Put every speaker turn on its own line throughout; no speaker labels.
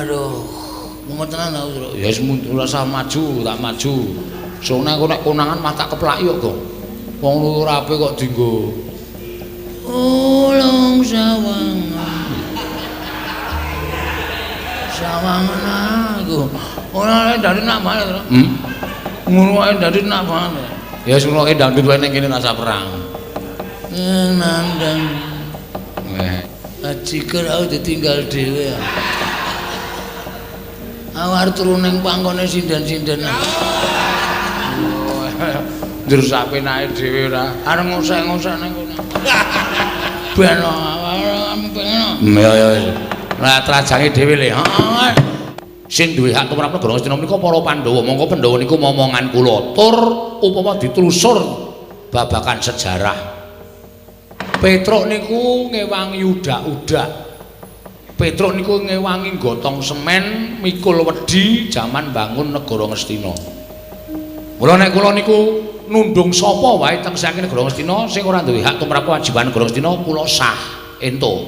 Aduh, mumet tenan aku, Tru. Ya wis rasa maju, tak maju. Soalnya aku nek konangan mata keplak yo kok. Wong luhur ape kok dienggo. Ulung sawangan. Sawangan aku. Ora dari nak mana, Tru? Ngono ae dari nak mana? Ya wis ngono ae dangdut wae ning kene rasa perang. Nandang. Ajiker aku ditinggal dhewe. Awar turu ning pangkone sinden-sinden. Ndur sapenake dhewe ora. Arep ngosek-ngosek ning kono. Ben pengen. Ya. Lah trajange dhewe le. Heeh. Sing duwe hak tumrap negara Ngastina menika para Pandhawa. Monggo Pandhawa niku momongan kula tur upama ditelusur babakan sejarah. Petruk niku ngewangi udak-udak. Petruk niku ngewangi gotong semen mikul wedi jaman bangun negara Ngastina. Mula nek kula niku nundung sapa wae teng saking negara Ngastina sing ora duwe hak tumrap kewajiban negara Ngastina kula sah ento.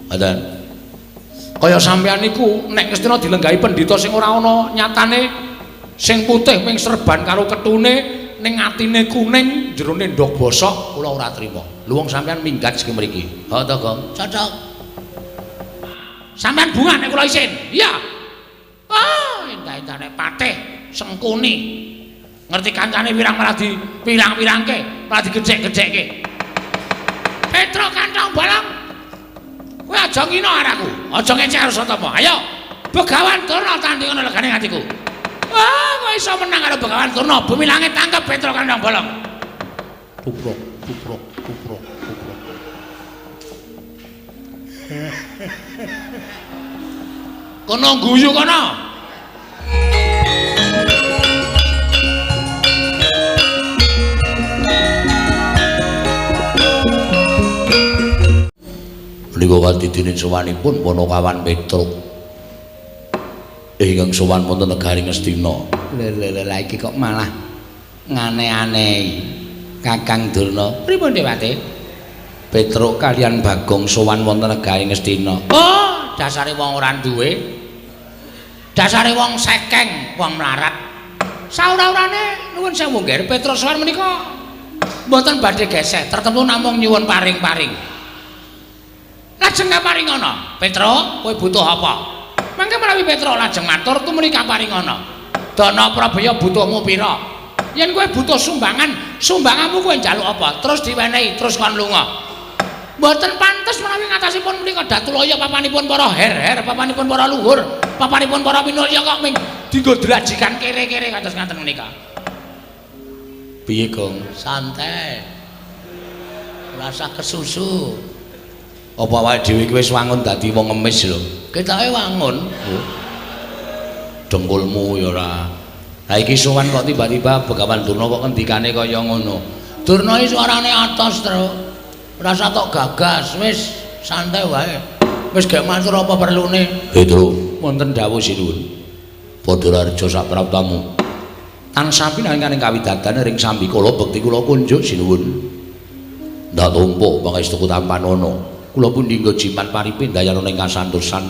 Ngoten. Kaya sampeyan niku nek Ngastina dilenggahi pendhita sing ora ana nyatane sing putih ping serban karo ketune ning atine kuning jerone ndok bosok kula ora trima. Lha wong sampeyan minggat sing mriki. Ha to, Gong? Cocok. Sampeyan bunga nek kula isin. Iya. Ah, endah-endah patih sengkuni. Ngerti kancane wirang malah dipirang-pirangke, malah digecek-gecekke. Petro kantong bolong. Kowe aja ngino araku. Aja ngecek karo Satama. Ayo. Begawan Durna tandingan legane atiku. Wah, kok iso menang karo Begawan Durna? Bumi langit tangkep Petro kandang bolong. Tupruk. Kono guyu kono. Menika kanthi dene sowanipun Ponokawan Petruk. Ingkang sowan wonten negari Ngastina. Lha iki kok malah ngane-anehi. Kakang Durna. Pripun Dewate? Petruk kalian Bagong sowan wonten negari Ngastina. Oh, dasare wong ora duwe. Dasare wong sekeng, wong melarat. Saura-urane nuwun sewu nggih, Petruk sowan menika mboten badhe gesek, tertentu namung nyuwun paring-paring. Lajeng kaparingana, Petruk, kowe butuh apa? Mangke menawi Petruk lajeng matur tumrap kaparingana. Dana Prabaya butuhmu pira? Yen kowe butuh sumbangan, sumbanganmu kowe njaluk apa? Terus diwenehi, terus kon lunga. Mboten pantes menawi ngatasipun menika Datulaya papanipun para her-her, papanipun para luhur, papanipun para minulya kok ming dienggo drajikan kere-kere kados ngaten menika. Piye, Gong? Santai. Rasa kesusu. Apa awake dhewe iki wis wangun dadi wong ngemis lho. Ketoke wangun. Dengkulmu ya ora. Lah iki sowan kok tiba-tiba Begawan Durna kok ngendikane kaya ngono. Durna iki suarane atos, Tru. Rasa tok gagas, wis santai wae. Wis gak matur apa perlune. He, Tru, wonten dawuh sinuwun. Padha raja sak praptamu. Tansah pinanganing kawidadane ring sambikala bekti kula kunjuk sinuwun. Ndak tumpuk pangestuku tampanono. Kula pun dinggo jimat paripin dayana ning kasantosan.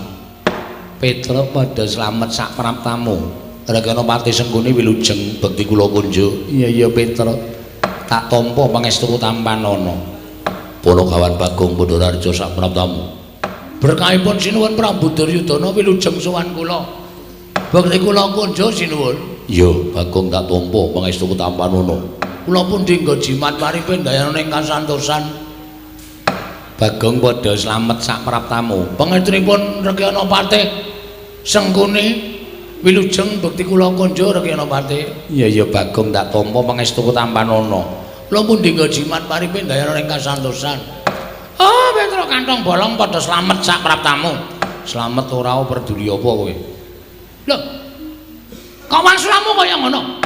Petruk padha slamet sak praptamu. Regana pati senggone wilujeng bekti kula kunjuk. Iya Petruk. Tak tampa pangestuku tampanono. Ponokawan Bagong Pandhararja sak praptamu. Berkahipun sinuwun Prabu Duryudana wilujeng sowan kula. Bekti kula kunjuk sinuwun. Iya, Bagong tak tampa pangestuku tampanono. Kula pun dinggo jimat paripin dayana ning kasantosan. Bagong padha slamet sak praptamu. Pangetrinipun Rekyana Patih Sengkuni wilujeng bekti kula kunjuk Rekyana Patih. Iya Bagong tak tampa pangestuku tampanono. Kula pun dinggo jimat paripin dayana ing kasantosan. Oh, Petruk kantong bolong padha slamet sak praptamu. Slamet ora peduli apa kowe. Lho. Kok wangsulamu kaya ngono?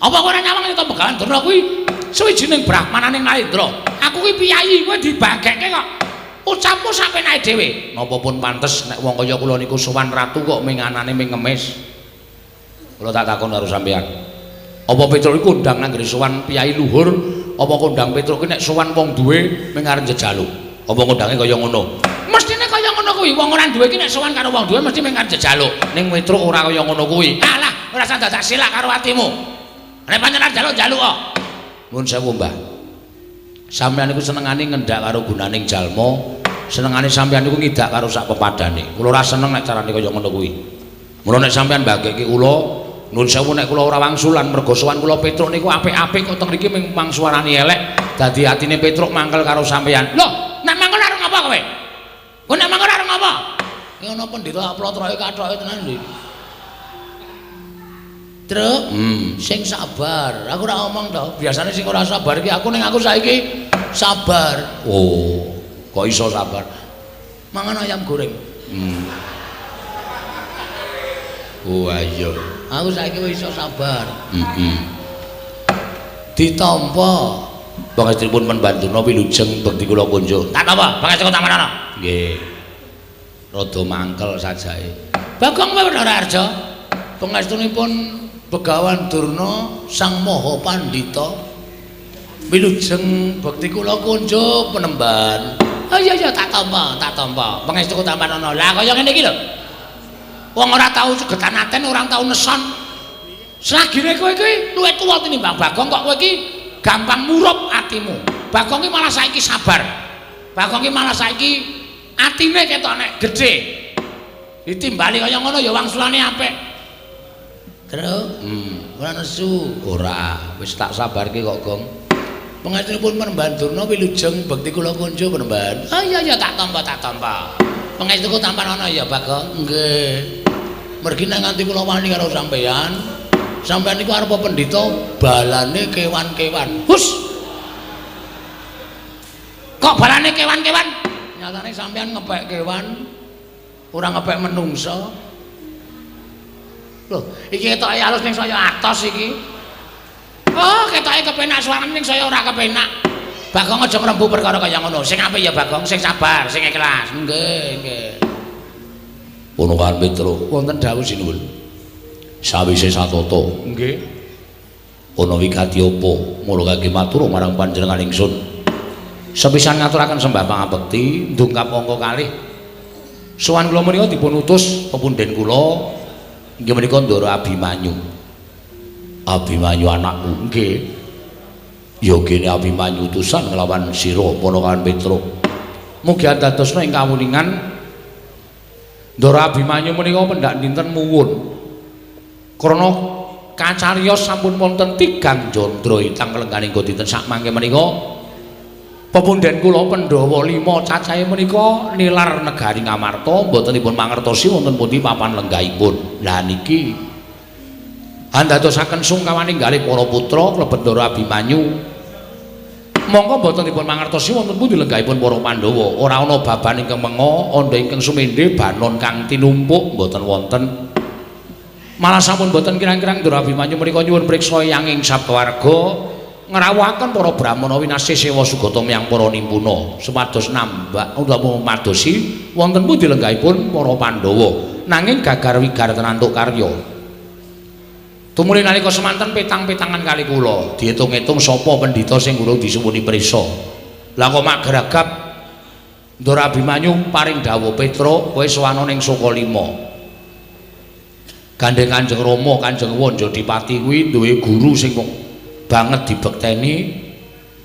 Apa kowe ora nyawang to Begawan Durna kuwi suwijining brahmananing Narendra? Aku ki piyayi kowe dibagekke kok. Ucapmu sapenake dhewe. Napa pun pantes nek wong kaya kula niku sowan ratu kok minganane ming ngemis. Kula tak takon karo sampeyan. Apa Petruk iku ndang nang nggone sowan piyayi luhur, apa kondang Petruk ki nek sowan wong duwe ming arep njejaluk? Apa kondange kaya ngono? Mestine kaya ngono kuwi wong ora duwe iki nek sowan karo wong duwe mesti mengkan jejaluk. Ning Petruk ora kaya ngono kuwi. Alah, ora usah dadak silak karo atimu. Nek panjenengan jaluk-jaluk kok. Nuwun sewu, Mbah. Sampeyan niku senengane ngendhak karo gunaning jalma, senengane sampeyan niku ngidak karo sak pepadane. Kula ora seneng nek carane kaya ngono kuwi. Mula nek sampeyan mbageke kula, nuwun sewu nek kula ora wangsulan mergo sowan kula Petruk niku apik-apik kok teng mriki mung suarane elek, dadi atine Petruk mangkel karo sampeyan. Lho, nek mangkel arep ngapa kowe? Kowe nek mangkel arep ngapa? Ya ana pendhita aplotroke kathoke tenan lho. Truk, sing sabar. Aku ora ngomong to. Biasane sing ora sabar iki aku ning aku saiki sabar. Oh, kok iso sabar? Mangan ayam goreng. Oh ayo. Aku saiki wis iso sabar. Ditampa pangestripun Membantuna wilujeng bekti kula kunjuk. Tak napa? Pangestu Tamanana. Nggih. Rada mangkel sajae. Bagong Wadara Arja. Pangestunipun Begawan Durna Sang Maha Pandhita wilujeng bekti kula kunjuk Penemban. Oh iya tak tampa. Pangestu Tamanana. Lah kaya ngene iki lho. Wong ora tau segetan aten, ora tau neson. Selagine kowe iki luwih tuwa tinimbang Bagong kok kowe iki gampang murup atimu. Bagong iki malah saiki sabar. Bagong iki malah saiki atine ketok nek gedhe. Ditimbali kaya ngono ya wangsulane apik. Terus, ora nesu. Ora, wis tak sabarke kok, Gong. Pangestunipun Penemban Durna wilujeng bekti kula kunjuk Penemban. Ah iya tak tampa. Pangestuku tampanana ya, Bagong. Nggih. Mergi nek nganti kula wani karo sampeyan. Sampeyan niku arepa pendhita balane kewan-kewan. Hus. Kok balane kewan-kewan? Nyatane sampeyan ngepek kewan, ora ngepek menungsa. Loh, iki ketoke alus ning saya atos iki. Oh, ketoke kepenak suarane ning saya ora kepenak. Bagong aja ngrembu perkara kaya ngono. Sing apik ya Bagong, sing sabar, sing ikhlas. Nggih. Ponokan Petruk, wonten dawuh sinuwun. Sawise satata. Nggih. Ana wigati apa? Mula kangge matur marang panjenengan ingsun. Sepisan ngaturaken sembah pangabekti, ndungkap angka kalih. Sowan kula menika dipun utus pepunden kula inggih menika Ndara Abimanyu. Abimanyu anakku, nggih. Ya kene Abimanyu utusan nglawan sira Ponokan Petruk. Mugi dadosna ing kawuningan Ndara Abimanyu menika pendak dinten muwun. Krana kacariyos sampun wonten 3 jandra ingkang kelengganing dinten sak mangke menika pepunden kula Pandhawa 5 cacahe menika nilar negari Ngamarta mboten dipun mangertosi wonten pundi papan lenggahipun. Lah niki andadosaken sungkawaning kalih para putra klebet Ndara Abimanyu. Monggo mboten dipun mangertosi wonten pundi lenggahipun para Pandhawa. Ora ana baban ingkang menga, andha ingkang sumendhe, banon kang tinumpuk mboten wonten. Malah sampun mboten kirang-kirang Ndara Abimanyu menika nyuwun priksa yanging sabwarga ngrawuhaken para brahmana winasih sewa sugata miyang para nimpuna supados nambah utawa madosi wonten pundi lenggahipun para Pandhawa nanging gagar wigar tenantuk karya. Tumuli nalika semanten petang-petangan kali kula diitung-itung sapa pendhita sing urung disuwuni prisa. Lah kok mak geragap Ndara Abimanyu paring dawuh Petruk kowe sowan ning Sukalima. Gandeng Kanjeng Rama Kanjeng Wanjadipati kuwi duwe guru sing banget dibekteni.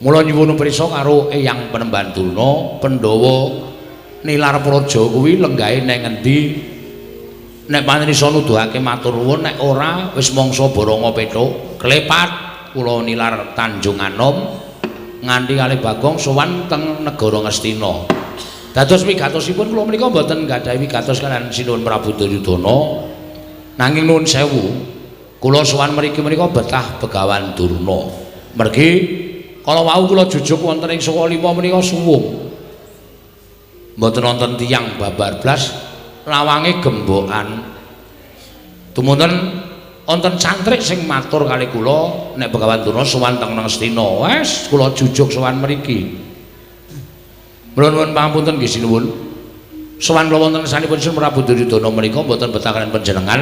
Mula nyuwun prisa karo Eyang Penemban Durna Pandhawa nilar praja kuwi lenggahe nang ngendi. Nek panrisa nuduhake matur nuwun, nek ora wis mangsa Baranga Petruk klepat kula nilar Tanjung Anom nganti kalih Bagong sowan teng negara Ngastina. Dados wigatosipun kula menika mboten gadhahi wigatos kaliyan Sinuwun Prabu Duryudana. Nanging nuwun sewu, kula sowan mriki menika betah Begawan Durna. Mergi kala wau kula jujuk wonten ing Sukalima menika suwung. Mboten wonten tiyang babar blas, lawange gembokan. Tumunten wonten cantrik sing matur kalih kula nek Begawan Durna sowan teng Ngastina. Wes kula jujuk sowan mriki. Nuwun pangapunten nggih sinuwun. Sowan kula wonten sanipun Sinuwun Prabu Duryudana menika mboten betah kaliyan panjenengan.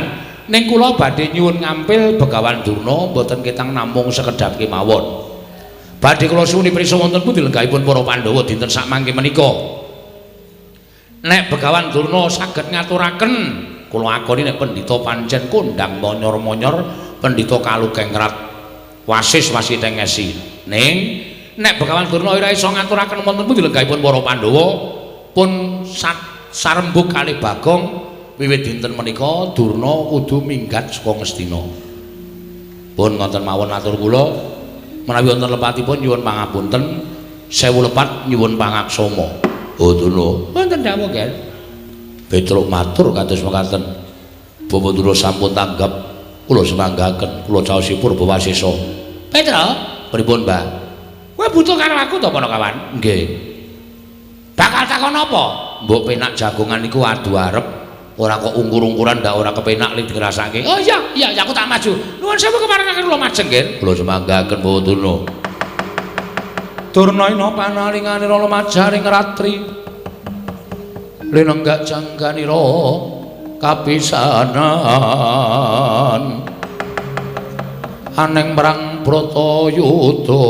Ning kula badhe nyuwun ngampil Begawan Durna mboten ketang namung sekedhap kemawon. Badhe kula suwuni prisa wonten pundi lenggahipun para Pandhawa dinten sak mangke menika. Nek Begawan Durna saged ngaturaken kula akoni nek pendhita pancen kondang monyor-monyor pendhita kalukengrat wasis wasiteng ngesi ning nek Begawan Durna ora iso ngaturaken wonten pundi lenggahipun para Pandhawa pun sarembug kalih Bagong wiwit dinten menika Durna kudu minggat saka Ngastina pun ngoten mawon matur kula menawi wonten lepatipun nyuwun pangapunten sewu lepat nyuwun pangaksama. Oh Durna wonten dawuh Ger Petruk matur kados mekaten Bapak Durna sampun tanggap kula semanggaken kula caosipun Bawasesa Petruk pripun Mbah kowe butuh karo aku to Panakawan nggih bakal takon apa mbok penak jagongan niku adu arep ora kok ungkur-ungkuran ndak ora kepenak li dirasake oh iya aku tak maju nuwun sewu keparengaken kula majeng nggih kula semanggaken Bapak Durna Durna ina panalingane rala majaring ratri linenggak jangganira kapisanan aneng merang Bratayuda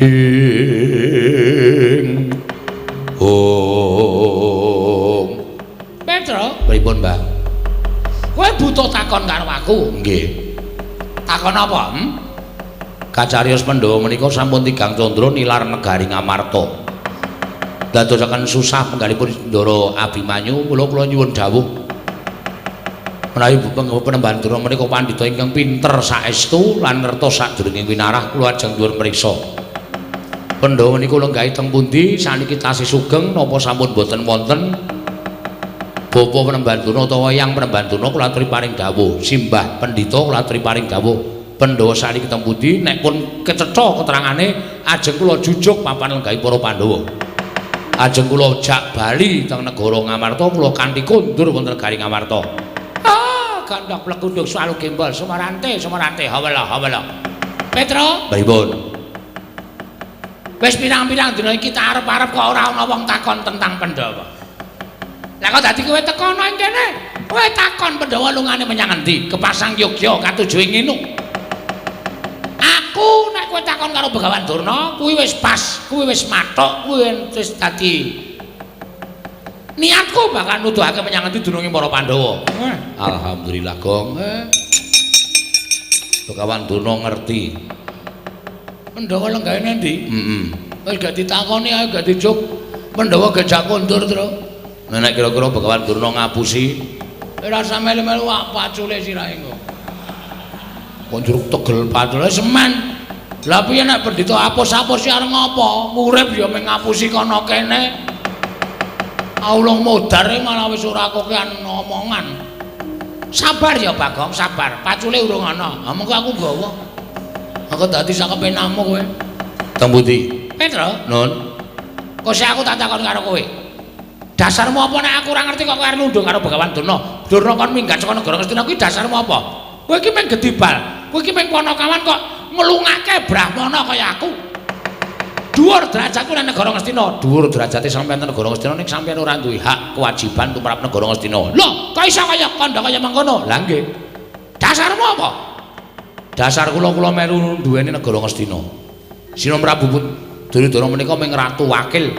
ing Petruk pripun Mbah kowe butuh takon karo aku nggih takon apa? Kacariyos Pandhawa menika sampun tigang candra nilar negari Ngamarta. Dadosaken susah penggalipun Ndara Abimanyu, kula nyuwun dawuh. Menawi penemban Durna menika pandhita ingkang pinter saestu lan ngertos sadurunge winarah kula ajeng nyuwun priksa. Pandhawa menika lenggahi teng pundi saniki tasih sugeng napa sampun boten wonten? Bapa penemban Durna utawa yang penemban Durna kula aturi paring dawuh simbah pendhita kula aturi paring dawuh Pandhawa saniki teng pundi nek pun kecetha keterangane ajeng kula jujuk papan lenggahi para Pandhawa ajeng kula jak bali teng negara Ngamarta kula kanthi kondur wonten negari Ngamarta gandhak plekunduk swalu gembol semarante hawala Petruk pripun wis pirang-pirang dina iki tak arep-arep kok ora ana wong takon tentang Pandhawa. Lah kok dadi kowe tekono ing kene? Kowe takon Pandhawa lungane menyang endi? Kepasang Yogya katujuh ing Nginu. Aku nek kowe takon karo Begawan Durna, kuwi wis pas, kuwi wis mathok, kuwi wis dadi niatku bakal nuduhake menyang endi dununge para Pandhawa. Alhamdulillah, Gong. Begawan Durna ngerti. Pandhawa lenggahane endi? Wis gak ditakoni ae gak dijuk. Pandhawa gejak kondur terus. Nek kira-kira Begawan Durna ngapusi ora sampe melu pacule sirahe engko. Konjuruk tegel pacule semen. Lah piye nek pendhita apus-apus arep ngopo? Urip ya mung ngapusi kono kene. Aulung modar malah wis ora kokean omongan. Sabar ya Bagong, sabar. Pacule urung ana. Ha mengko aku gawa. Aku dadi sak kepenakmu kowe. Teng pundi? Petruk. Nun. Kok sik aku tak takon karo kowe. Dasarmu apa nek aku ora ngerti kok kowe arep nunduk karo Begawan Durna? Durna kon minggat saka negara Ngastina kuwi dasarmu apa? Kowe iki mung gedibal. Kowe iki mung Panakawan kok nglungake Brahmana kaya aku. Dhuwur derajatku nang negara Ngastina. Dhuwur derajate sampeyan nang negara Ngastina ning sampeyan ora duwe hak kewajiban tumrap negara Ngastina. Lho, kok iso kaya kandha kaya mangkono? Lah nggih. Dasarmu apa? Dasar kula melu duweni negara Ngastina. Sina Prabu Duryudana menika mung ratu wakil.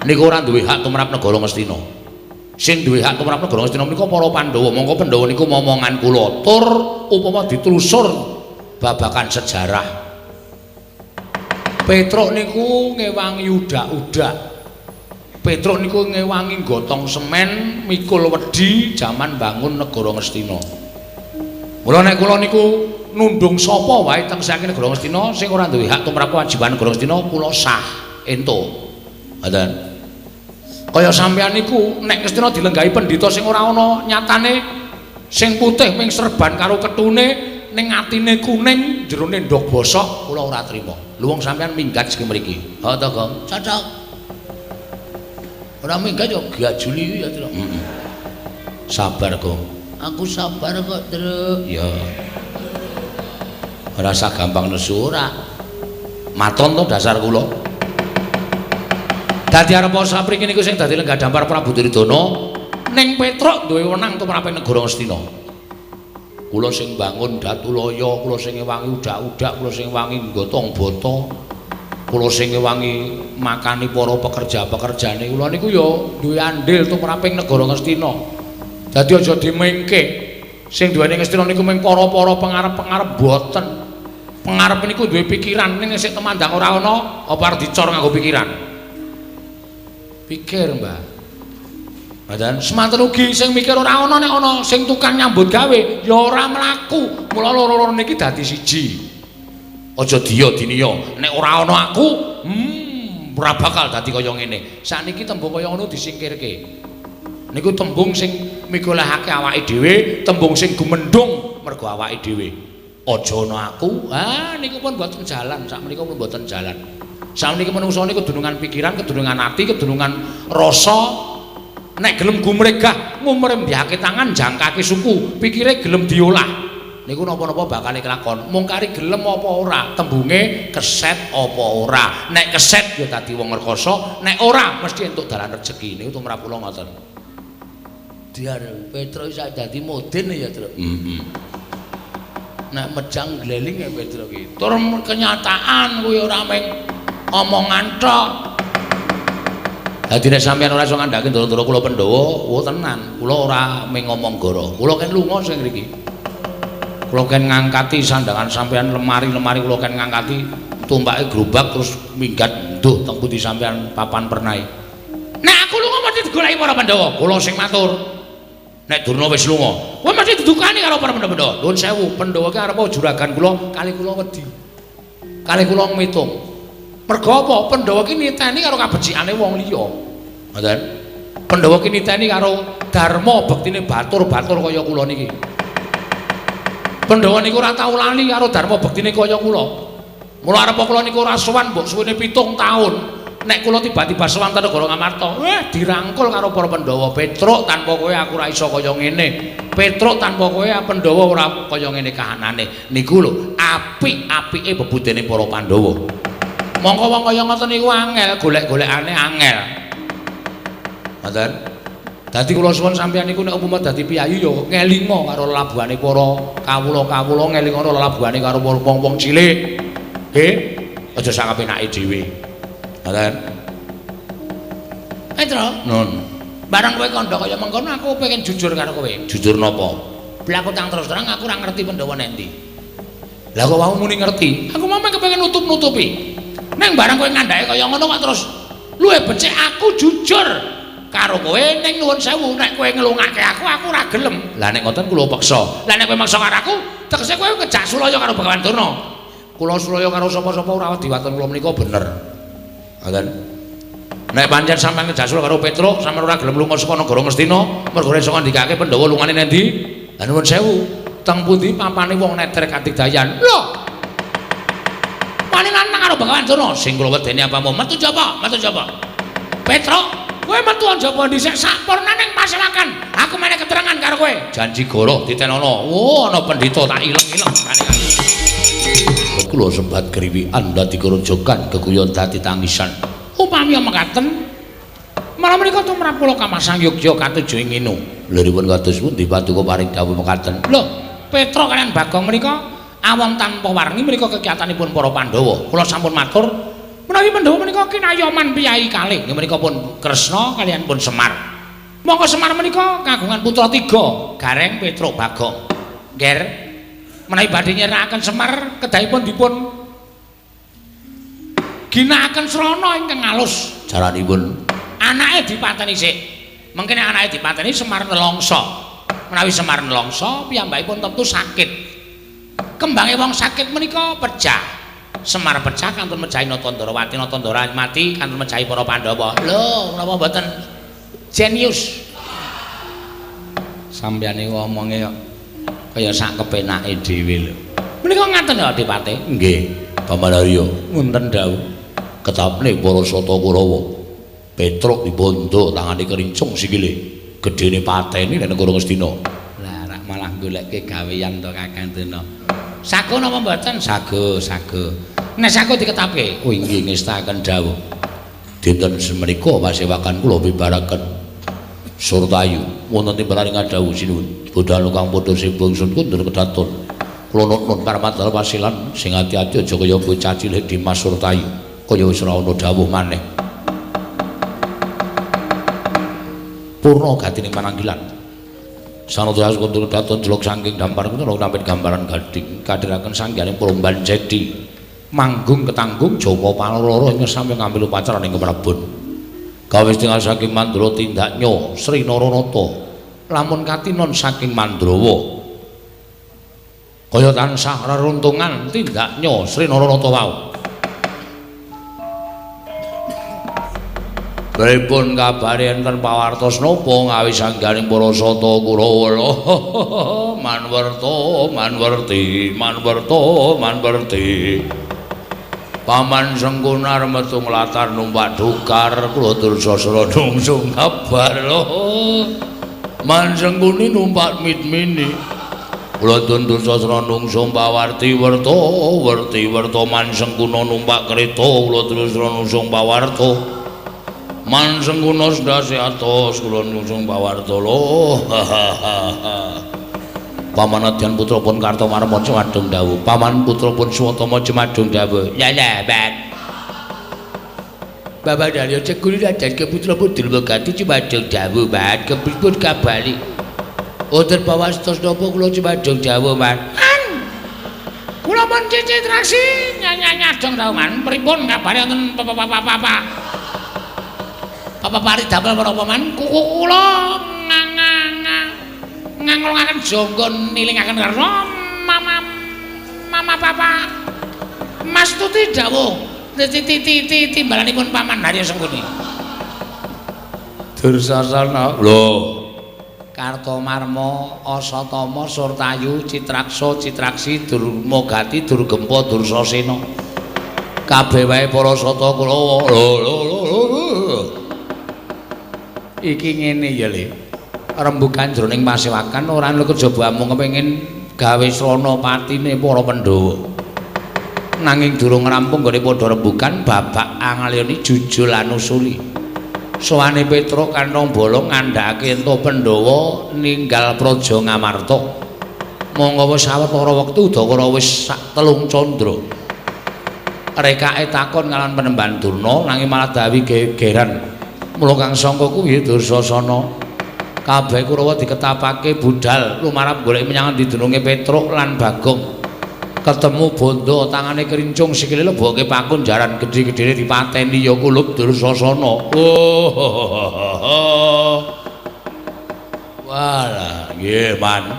Niku ora duwe hak tumrap negara Ngastina. Sing duwe hak tumrap negara Ngastina menika para Pandhawa. Monggo Pandhawa niku momongan kula. Tur upama ditelusur babakan sejarah. Petruk niku ngewangi udak-udak. Petruk niku ngewangi gotong semen mikul wedi jaman bangun negara Ngastina. Mula nek kula niku nundung sapa wae teng saking negara Ngastina sing ora duwe hak tumrap kewajiban negara Ngastina kula sah ento. Ngoten. Kaya sampeyan niku nek Ngastina dilenggahi pendhita sing ora ana nyatane sing putih ping serban karo ketune ning atine kuning jerone ndok bosok kula ora trima. Lu wong sampeyan minggat sing mriki. Ha to, Gong? Cocok. Ora minggat yo gajuli ya, Tru. Sabar, Gong. Aku sabar kok, Tru. Ya. Ora sak gampang nesu ora. Maton to dasar kula. Dadi arep sapriki niku sing dadi lenggah dampar Prabu Duryudana ning Petruk duwe wenang tumrap negara Ngastina. Kula sing bangun Datulaya, kula sing ngewangi udak-udak, kula sing wangi gotong bata. kula sing wangi makani para pekerja-pekerjane kula niku ya duwe andil tumraping negara Ngastina. Dadi aja dimengke. Sing duweni Ngastina niku mung para-para pengarep-pengarep boten. Pengarep niku duwe pikiran ning sik temandang ora ana apa arep dicor nganggo pikiran. Pikir, Mbah. Dan semanten ugi sing mikir ora ana nek ana sing tukang nyambut gawe ya ora mlaku. Mula loro-loro niki dadi siji. Aja diya diniya nek ora ana aku ora bakal dadi kaya ngene. Sakniki tembung kaya ngono disingkirke. Niku tembung sing mikolehake awake dhewe, tembung sing gumendhung mergo awake dhewe. Aja ana aku. Niku pun mboten jalan, sakmenika pun mboten jalan. Sakmenika menungso niku kedunungan pikiran, kedunungan ati, kedunungan rasa. Nek gelem gumregah, ngumrembihake tangan, jangkake suku, pikire gelem diolah. Niku napa-napa bakal kelakon. Mung kari gelem apa ora, tembunge keset apa ora. Nek keset ya dadi wong rekoso, nek ora mesti entuk dalan rejeki. Niku tumrap kula ngoten. Diar Petro iso dadi moden ya, Tru. Nek mejang gleling ya Petro ki. Tur kenyataan kuwi ora mung omongan tok. Dadi nek sampeyan ora iso ngandhake ndoro-ndoro kula Pandhawa, tenan. Kula ora mung ngomong goro. Kula ken lunga sing mriki. Kula ken ngangkati sandangan sampeyan lemari-lemari kula ken ngangkati tumpake gerobak terus minggat nduh teng pundi sampeyan papan pernai. Nek aku lunga mesti digoleki para Pandhawa. Kula sing matur. Nek Durna wis lunga, kowe mesti didukani karo para Pandhawa. Nuwun sewu, Pandhawa ki arep juragan kula, kali kula wedi. Kali kula ngitung. Mergo apa? Pandhawa ki niteni karo kabecikane wong liya. Ngoten. Pandhawa ki niteni karo dharma bektine batur-batur kaya kula niki. Pandhawa niku ora tau lali karo dharma bektine kaya kula. Mula arep kula niku ora sowan mbok suwene 7 taun. Nek kula tiba-tiba sowan ten negara Ngamarta, dirangkul karo para Pandhawa. Petruk tanpa kowe aku ora iso kaya ngene. Petruk tanpa kowe Pandhawa ora kaya ngene kahanane. Niku lho apik-apike bebudene para Pandhawa. Mongko wong kaya ngoten niku angel, golek-golekane angel. Ngoten. Dadi kula suwun sampeyan niku nek umpama dadi piyayi ya ngelinga karo lelabuhane para kawula-kawula, ngelinga karo lelabuhane karo wong-wong cilik. Nggih, aja sak kepenake dhewe. Ngoten. Petro, nun. Barang kowe kandha kaya mengkono aku pengen jujur karo kowe. Jujur napa? Blaku tang terus terang aku ora ngerti Pandhawa nek ndi. Lah kok wau muni ngerti, aku memang kepengin nutup-nutupi. Neng barang kowe ngandhake kaya ngono kok terus luwe becik aku jujur karo kowe ning nuwun sewu nek kowe ngelungake aku ora gelem. Lah nek ngoten kula peksa. Lah nek kowe maksa karo aku, tegese kowe kejak sulaya karo Bagawan Durna. Kula sulaya karo sapa-sapa ora wedi waten kula menika bener. Ngoten. Nek pancen sampeyan kejak sulaya karo Petruk, sampeyan ora gelem lunga saka negara Ngastina, mergo iso ngandikake Pandhawa lungane ning ndi? Lah nuwun sewu, teng pundi papane wong neter Katidayan. Lho, paningan karo Bagawan Durna sing kula wedeni apa mau metu jaba Petruk kowe metu jaba dhisik sampurna ning pasewakan aku meneh keterangan karo kowe janji goro ditenono ana pendhita tak ileng-ileng kula sempat kriwikan dadi kerojokan geguyon dadi tangisan upami mekaten malah menika tumrap kula Kamasang Yogya katuju ing nginu lho dipun kados pundi paduka paring dawuh mekaten lho Petruk kaliyan Bagong menika awam tanpa warni menika kegiatanipun para Pandhawa. Kula sampun matur menawi Pandhawa menika kinayoman piyayi kalih nggih menika pun Kresna kaliyan pun Semar. Monggo Semar menika kagungan putra 3, Gareng, Petruk, Bagong. Nger menawi badhe nyerakaken Semar kedahipun dipun ginakaken srana ingkang alus jaranipun. Anake dipateni sik. Mengkene anake dipateni Semar nelongso. Menawi Semar nelongso piyambakipun tentu sakit. Kembange wong sakit menika pecah. Semar pecah kantun mejahi Natandrawati, Natandra mati kantun mejahi para Pandhawa. Lho, menapa mboten jenius? Sampeyan niku ngomonge kaya sak kepenake dhewe lho. Menika ngaten ya Adipati? Nggih, Paman Arya. Wonten dawuh ketapne para Sata Kurawa. Petruk dibondo tangane kerincung sikile. Gedene pateni nek negara Ngastina. Lah rak malah goleke gawean to Kakang Durna. Sago napa mboten? Sago. Nek sago diketapke, oh inggih ngestaken dawuh. Dinten semenika pasewakan kula bibaraken Surtayu wonten timbalan ngadhawuh sinuwun. Budal kang padha sibungsun kundur kedaton. Kula nuwun paramadal wasilan sing ati-ati aja kaya bocah cilik Dimas Surtayu. kaya wis ora ana dawuh maneh. Purna gatining pananggilan. Sanadyan kuntul daton jeluk saking dampar kuntul nampi gambaran gading kadhiraken sangganing Promban Cedi. Manggung ketanggung Japa Paloro ing sami ngambil upacara ning Prabon. Gawe setengah saking Mandra tindaknya Sri Naranata. Lamun katinon saking Mandrawa. Kaya tansah reruntungan tindaknya Sri Naranata wau. Pripun kabare enten pawartos napa ngawi sangganing para sata Kurawa? Manwerti. Paman Sengkunar metu nglatar numpak dukar kula Dursasana nungsung kabar lho. Man Sengkuni numpak mitmini. Kula Dursasana nungsung pawarti werta Man Sengkuna numpak kreta kula Dursasana nungsung pawarta. Man Sengkuna sedase atos kula nungsung pawarta lho. Pamanadyan putra pun Kartomarma cemadung dawuh. Paman putra pun Swatama cemadung dawuh. Lah Bat. Bapak Dalya cekuli radan ke putra pun Durmagati cemadung dawuh, Bat. Kepripun kabari? Wonten pawastos napa kula cemadung dawuh, Bat? Kula pun cicit raksi nyanyadong dawuh, Man. Pripun kabari wonten Papa pari damel menapa man kula ngangolongaken jangga nilingaken karna mama papa Mas Tuti dawuh timbalanipun Paman Harya Sengkuni. Dursasana lho Kartomarma Asatama Surtayu Citraksa Citraksi Durmagati Durgempa Dursasena kabeh wae para sata Kurawa lho iki ngene ya Le. Rembugan jroning pasewakan ora ana kejaba mung kepengin gawe srana patine para Pandhawa. Nanging durung rampung gone padha rembugan babak angalyani jujul lan usuli. Sowane Petruk kantong bolong ngandhakake ento Pandhawa ninggal Praja Ngamarta. Monggo wis sawetara wektu Udakara wis sak telung candra. Rekake takon ngalan Penemban Durna nanging malah dawi gegeran. Mula kang sangka kuwi Dursasana kabeh Kurawa diketapake budal lumarap golek menyang didununge Petruk lan Bagong. Ketemu bondo tangane kerincung sikile leboke pakun jaran gedhe-gedhene dipateni ya kulub Dursasana. Walah nggih Man.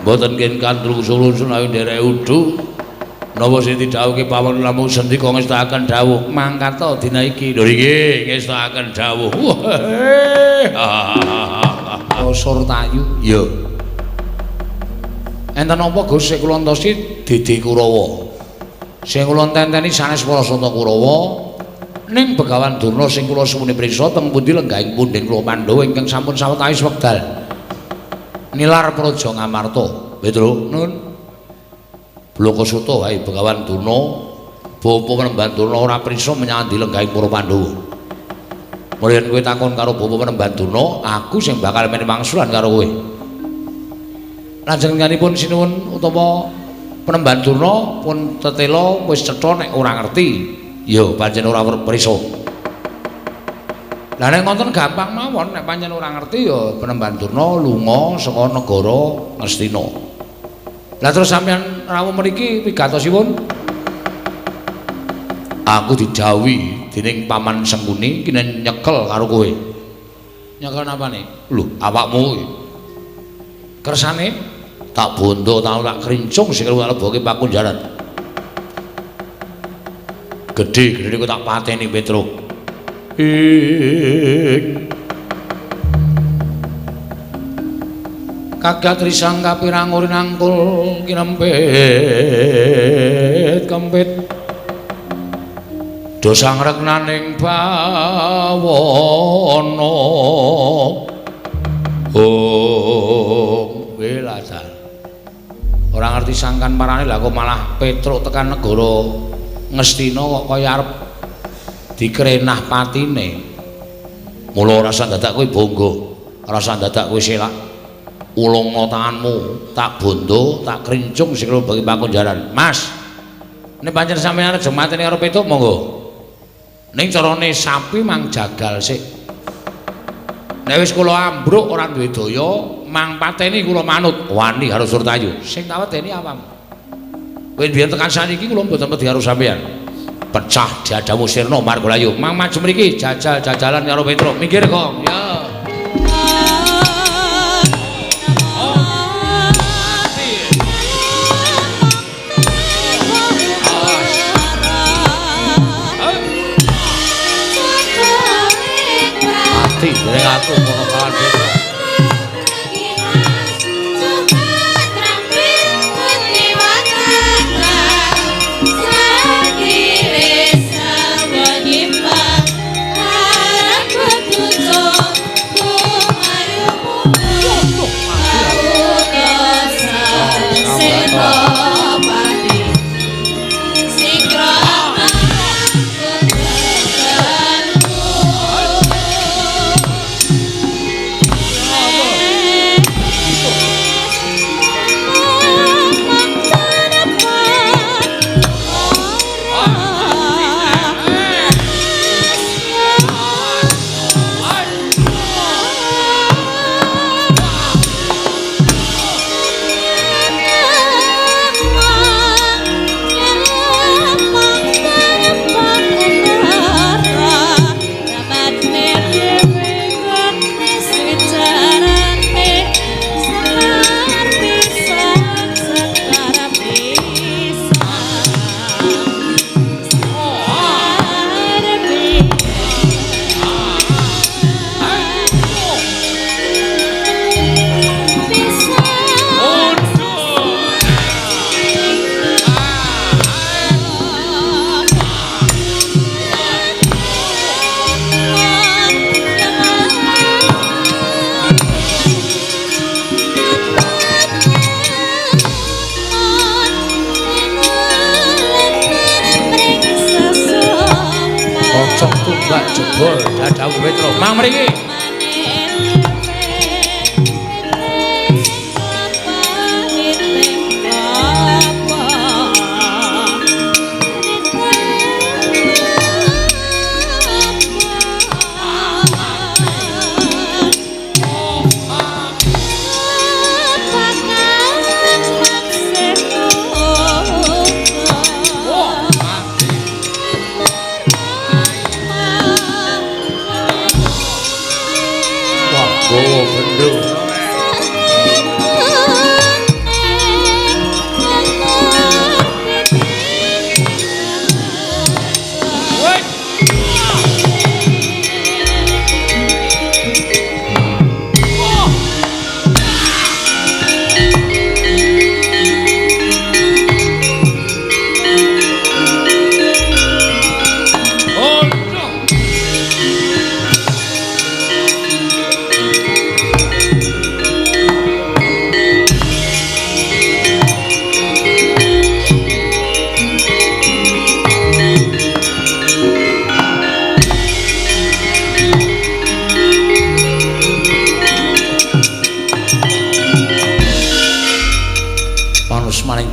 Mboten ken kandrung-sulun awi nderek udu. Napa sing didhawuhke pawon lamun sendika ngestakaken dawuh mangkata dina iki lho nggih ngestakaken dawuh. Surtayu ya. Enten apa Gus sing kula entosi Dede Kurawa. Sing kula tenteni sanes para sata Kurawa ning Begawan Durna sing kula suwune priksa teng pundi lenggahing pundhen kula Pandhawa ingkang sampun sawetawis wekdal nilar Praja Ngamarta. Petruk nun Blokasuta wae Begawan Durna bapa Penemban Durna ora prisa menyang dilenggahing para Pandhawa. Mulih kowe takon karo bapa Penemban Durna, aku sing bakal meni mangsulan karo kowe. Lajenganipun sinuwun utawa Penemban Durna pun tetela wis cetha nek ora ngerti, ya pancen ora prisa. Lah nek wonten gampang mawon nek pancen ora ngerti ya Penemban Durna lunga saka negara Ngastina. Lah terus sampean rawuh mriki wigatosipun aku didhawuhi dening Paman Sengkuni kene nyekel karo kowe. Nyekel napane? Lho, awakmu kuwi. Kersane tak bondo tak krincung sing leboke pakunjaran. Gedhe-gedhe kok tak pateni Petruk. Kagat risang kapirang uri nangkul kinempit kempit dosang regnaning bawana welasan ora ngerti sangkan marane lha kok malah Petruk tekan negara Ngastina kok kaya arep dikrenah patine mula ora usah dadak kowe bangga ora usah dadak kowe selak ulungna tanganmu tak bondo tak krincung sing bagi pakunjaran. Mas nek pancen sampeyan arep mateni karo Petruk monggo Ning carane sapi mang jagal sik. Nek wis kula ambruk ora duwe daya, mang pateni kula manut wani karo Surtayu. Sing tak wedeni awam. Kowe biyen tekan saniki kula mboten wedi karo sampean. Pecah diadamu sirna Margolayu. Mang maju mriki jajal-jajalan karo Petro. Minggir kok. Ya. Mati dereng aku ngono kawan Petro. Dadaku Petro, mang mriki.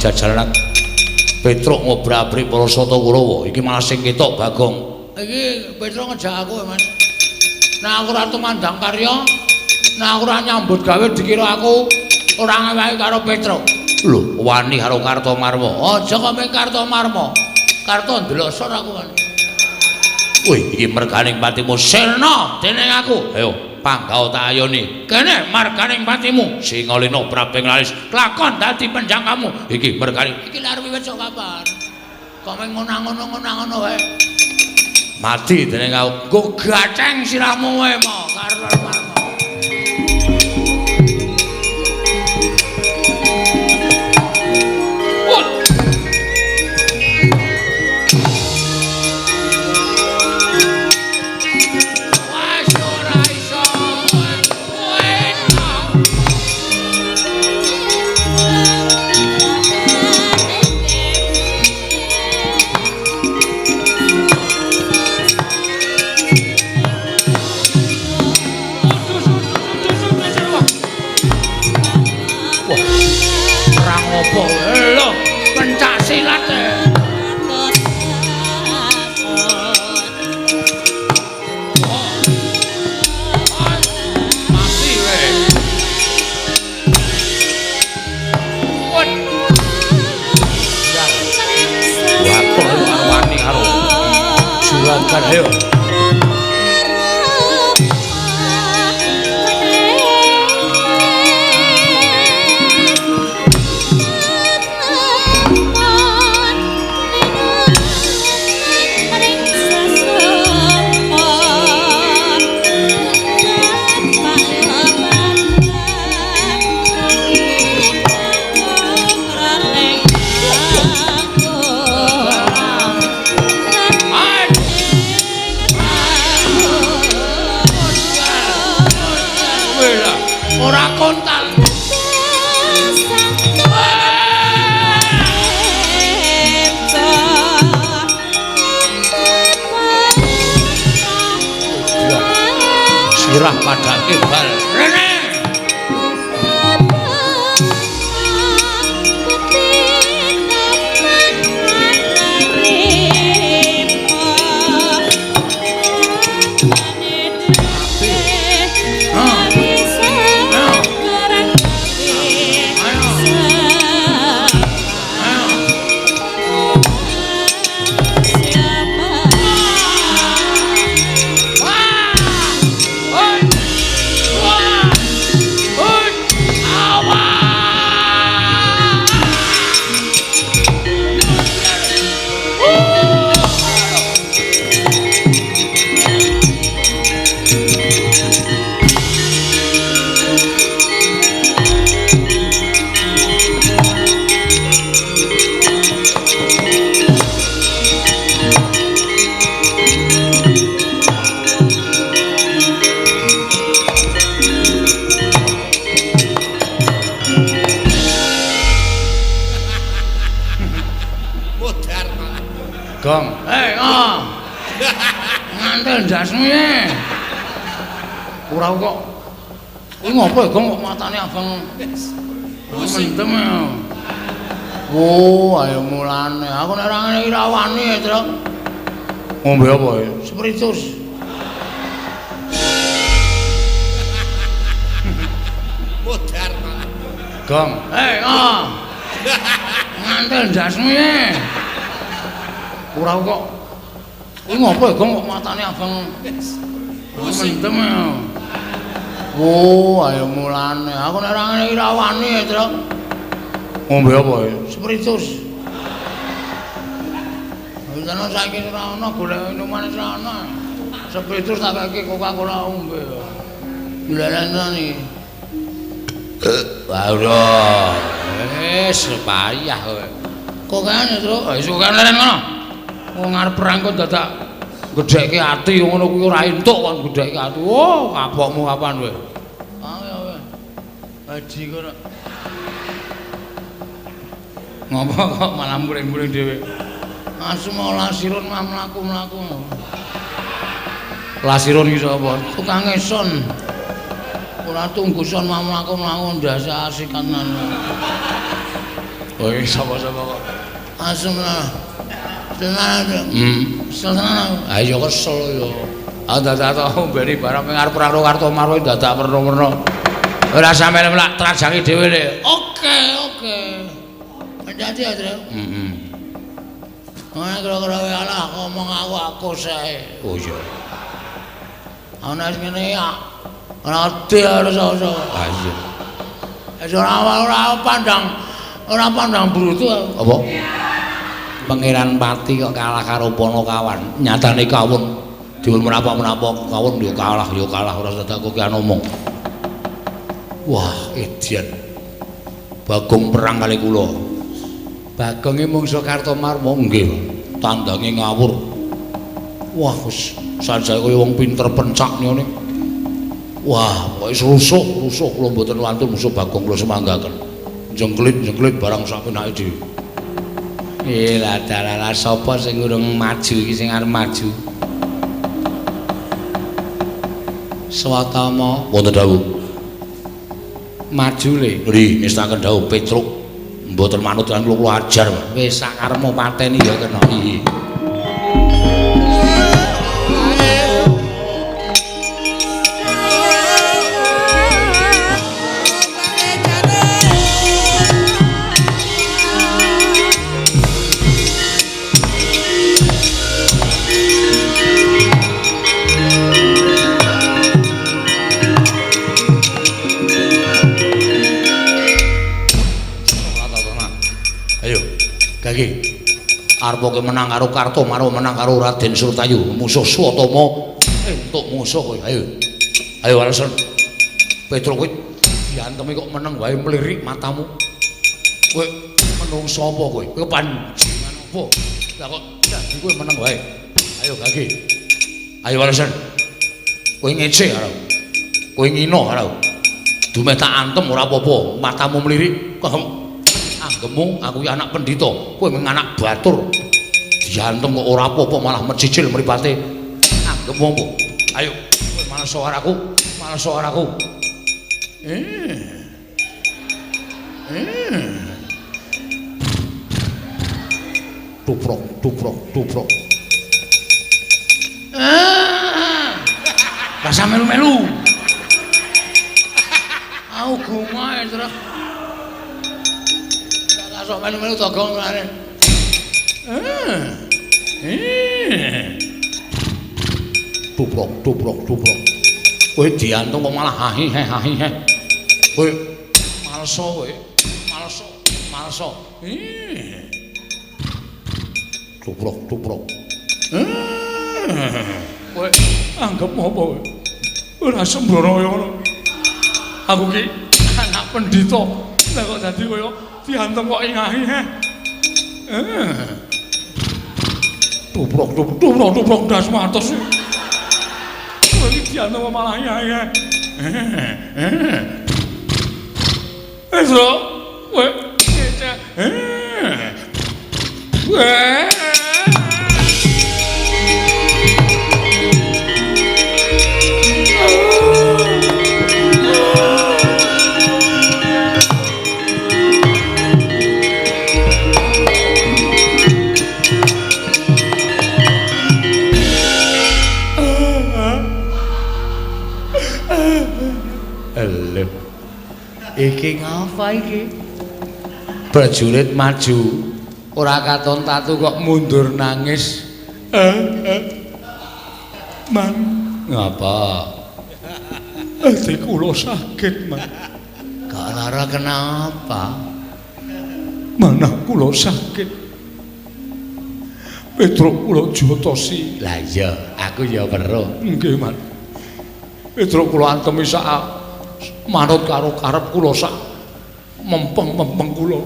Jajalan Petro ngobrak-abrik para Sata Kurawa iki malah sing ketok Bagong. Iki Petro ngejak aku, Mas. Nek aku ora tumandang karya, nek aku ora nyambut gawe dikira aku ora ngewahi karo Petro. Lho, wani karo Kartomarma. Aja kok mung Kartomarma. Karto ndelosor aku wani. Wih, iki merganing patimu sirna dening aku. Ayo panggau tak ayoni kene marganing patimu Singalena Praping Lalis kelakon dadi penjangkamu iki merganing iki lar wiwit sok kapan kok meng ngono-ngono wae mati dening aku nggo gaceng sirahmu wae mo karo marmo Ayo. Ora kontal. Sirah pada kebal. Rene. Gong, ngantel jasmu ya. Ora kok. Kuwi ngopo ya, Gong, kok matane abang mendem ya. Oh, ayo mulane. Aku nek ora ngene iki ra wani, Truk. Ngombe apa ya? Spiritus. Modar malah. Gong, ngantel jasmu ya. Ora kok. Kuwi ngopo ya, Gong, kok matane abang mendem ya. Oh, ayo mulane. Aku nek ora ngene iki ra wani, Truk. Ngombe apa ya? Spiritus. Wis ana saiki ora ana golek minuman ora ana. Spiritus tak kaki Coca-Cola ngombe. Dilalani. Waduh. Wis payah kowe. Kok kene, Truk? Wis kok leren ngono. Wong arep perang kok dadak gedhekke ati ngono kuwi ora entuk kon gedhekke ati. Oh, kapokmu kapan kowe? Ayo kowe. Haji kono. Ngopo kok malah muring-muring dhewe. Asma lasirun mlaku-mlaku. Lasirun iki sapa? Tukang eson. Ora tungguson mlaku-mlaku ndasa asikanan. Oh, sapa-sapa kok. Asma tenan. Tenan. Ayo kesel yo. Dadak ombeni barang ping arep perang Karto Marwo dadak merno-merno. Ora sampe mlak trajangi dhewe le. Oke. Jadi ya, Truk? Ana kira-kira wae alah ngomong aku sae. Oh iya. Ana ngene ya. Ora ati harus iso. Ah iya. Ora pandang brutu. Apa? Pangeran Pati kok kalah karo Panakawan. Nyatane kawon. Diwul menapa-menapa kawon yo kalah ora sedak kok ngomong. Wah, edian. Bagong perang kali kula. Bagonge mungsuh Kartomarma nggih, tandange ngawur. Wah, wis sanjake kaya wong pinter pencak ngene. Wah, kok rusuk kula mboten wantun musuh Bagong kula semanggaken. Jengklit barang sak penake dhewe. Lah dalala sapa sing urung maju iki sing arep maju? Swatama wonten dawuh. Maju le, nggih nistaken dawuh Petruk. Mboten manut lan kula ajar. Wis sak karepmu pateni ya kena. Iya. arep kowe menang karo Kartomaro, menang karo Raden Surtayu, musuh Swatama entuk musuh kowe. Ayo. Ayo Walesan. Petro kowe diantemi kok meneng wae mlirik matamu. Kowe menungso apa kowe? Kowe panjenengan apa? Lah kok dadi kowe meneng wae. Ayo Gage. Ayo Walesan. Kowe ngece karo. Kowe ngino karo. Dumeh tak antem ora apa-apa, matamu mlirik. Anggemu aku iki anak pendhita, kowe mung anak batur. Diantem kok ora apa-apa malah mecicil mripate. Anggemu apa? Ayo, kowe malah suaraku, malah suaraku. Tuprok, tuprok, tuprok. Rasa melu-melu. Aku gumae terus. Sok melu-melu togong ngene. Tuprok, tuprok, tuprok. Kowe diantung kok malah hahi-hahi. Kowe malso kowe. Malso, malso. Tuprok, tuprok. Kowe anggap apa kowe? Ora sembrono kaya ngono. Aku ki anak pendhita. Lah kok dadi koyo diantem kok ngahi. Tuprok, tuprok, tuprok, tuprok das matos. Kowe iki diantem kok malah ngahi. Eso, kowe cecek. Iki ngapa iki? Prajurit maju, ora katon tatu kok mundur nangis. Man, ngapa? Ati kula sakit, Man. Kalara kenapa? Manah kula sakit. Petruk kula jotosi. Lah iya, aku ya weruh. Nggih, Man. Petruk kula antemi sak manut karo karep kula sak mempeng-mempeng kula.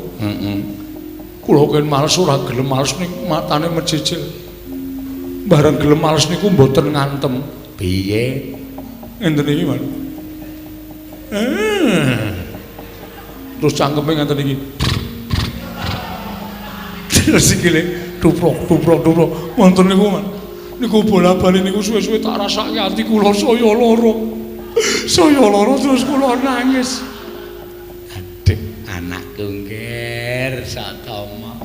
Kula ken males ora gelem males ning matane mejejel. Bareng gelem males niku mboten ngantem. Piye? Ngenten iki, Man. Terus cangkeme ngenten iki. Terus sikile tuprok, tuprok, tuprok. Wonten niku, Man. Niku bola-bali niku suwe-suwe tak rasake ati kula saya lara. Saya lara terus kula nangis. Adik anakku ngger Satama.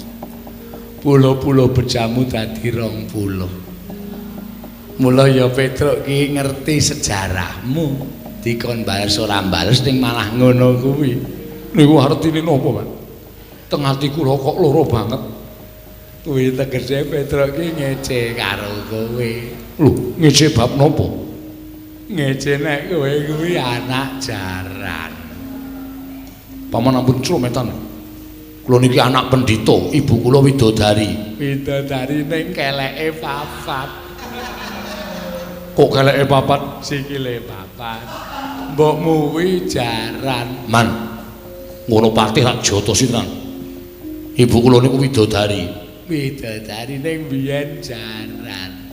Pulo-pulo bejamu dadi 20. Mula ya Petruk ki ngerti sejarahmu. Dikon bales ora bales ning malah ngono kuwi. Niku artine napa, Pak? Teng ati kula kok lara banget. Kuwi tegese Petruk ki ngece karo kowe. Lho, ngece bab napa? Ngece nek kowe kuwi anak jaran. Paman ampun slometan. Kula niki anak pendhita, ibu kula widodari. Widodari ning keleke papat. Kok keleke papat? Sikile papat. Mbokmu kuwi jaran. Man. Ngono patih tak jotosi tenan. Ibu kula niku widodari. Widodari ning biyen jaran.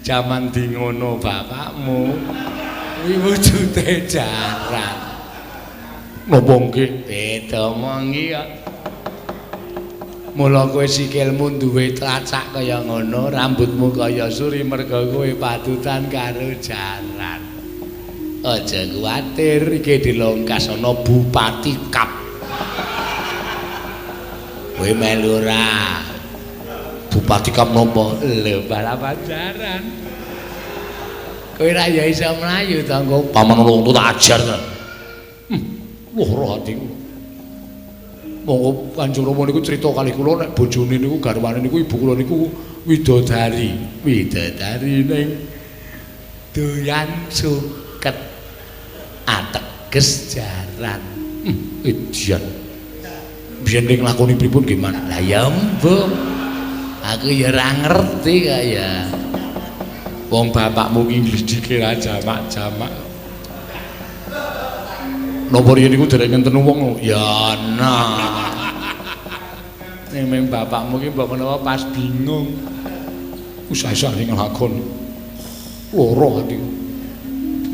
Jaman di ngono bapakmu kuwi wujude jaran. Napa nggih? Beda mongi kok. Mula kowe sikilmu duwe tlacak kaya ngono, rambutmu kaya suri merga kowe patutan karo jaran. Aja kuwatir iki dilongkas ana Bupati Kap. Kowe melu ora? Bupati Kap napa? Lho balapan jaran. Kowe ra ya iso mlayu to engko paman wong tak ajar to. Lara atiku. Monggo Kanjeng Rama niku crita kalih kula nek bojone niku garwane niku ibu kula niku widodari. Widodari ning doyan suket. Ateges jaran. Edian. Biyen ning lakoni pripun nggih, Man? Lah ya mbok. Aku ya ora ngerti kaya. Wong bapakmu ki ngledhike ra jamak-jamak. Napa riyen iku dereng ngenten wong ya nah. Ning bapakmu ki mbok menawa pas bingung. Usah-usah nglakon. Loro ati.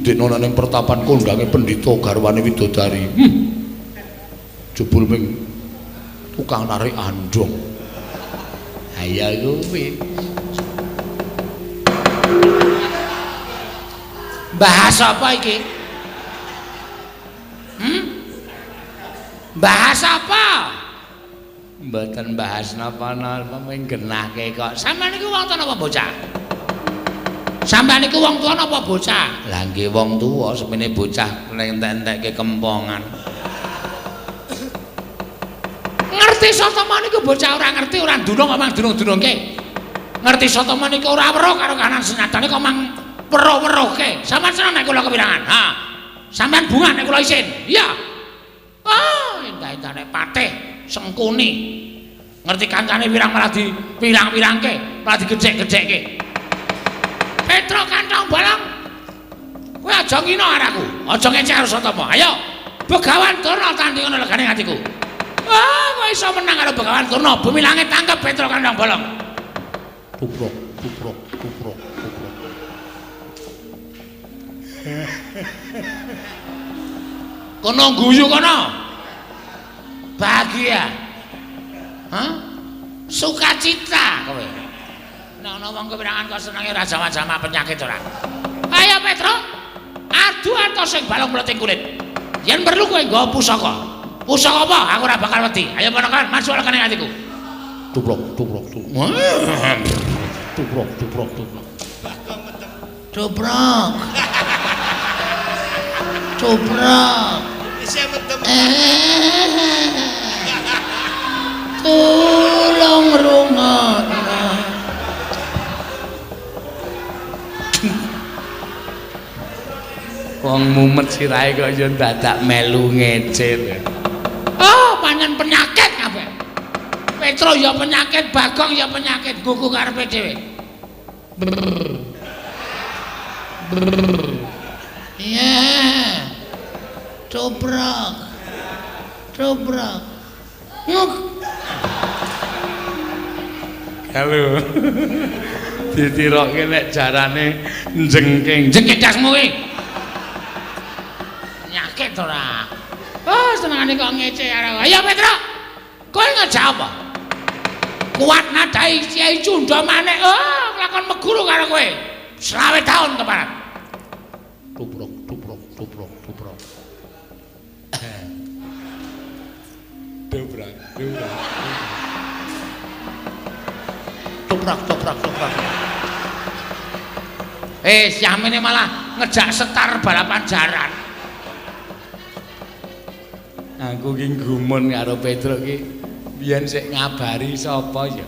Dene ana ning pertapan kondange pendhita garwane widodari. Jebul ming tukang narik andong. Aya kuwi. Bahas apa iki? Bahas apa? Mboten bahas napa-napa ming genahke kok. Sampeyan niku wong tuwa napa bocah? Sampeyan niku wong tuwa napa bocah? Lah nggih wong tuwa semene bocah entek-entekke kempongan. Ngerti sapa niku bocah ora ngerti ora ndunung kok mang dunung-dunungke. Ngerti sapa niku ora weruh karo kanan senatane kok mang weruh-weruhke. Sampeyan seneng nek kula kepirangan? Ha. Sampeyan bunga nek kula isin. Iya. Oh, endah-endah nek patih sengkuni. Ngerti kancane wirang malah dipirang-pirangke, malah digedhek-gedhekke. Petro Kantong Bolong. Kowe aja ngino araku. Aja ngecek karo Satama. Ayo. Begawan Durna tandingan legane atiku. Ah, kowe iso menang karo Begawan Durna. Bumi langit tangkep Petro Kantong Bolong. Tuprok, tuprok, tuprok, tuprok. Kono guyu kono. Bahagia. Hah? Sukacita kowe. Nek ana wong kepirangan kok senenge ra jama-jama penyakit ora. Ayo Petro. Adu atos sing balung mleting kulit. Yen perlu kowe nggawa pusaka. Pusaka apa? Aku ora bakal wedi. Ayo ponakan, masuk lekane atiku. Tuprok, tuprok, tuprok. Tuprok, tuprok, tuprok. Tuprok. Tuprok.
Isih medem.
Tolong rungokna. Wong mumet sirahe kok yo dadak melu ngecil. Oh, pancen penyakit kabeh. Petro ya penyakit, Bagong ya penyakit, gugu karepe dhewe. Iya. Cobrok. Cobrok. Nguk. Halo. Ditirokke nek jarane jengking. Jengking dasmu kuwi. Penyakit ora. Oh, senengane kok ngece arek. Ayo Petro. Kowe ngejak apa? Kuat nadai Kiai Cunda maneh. Oh, nglakon meguru karo kowe. 20 tahun keparat. Tubrok, tubrok, tubrok, tubrok. Dobrak, dobrak. Toprak, toprak, toprak. Siamene malah ngejak setar balapan jaran. Aku ki gumun karo Petro ki biyen sik ngabari sapa ya.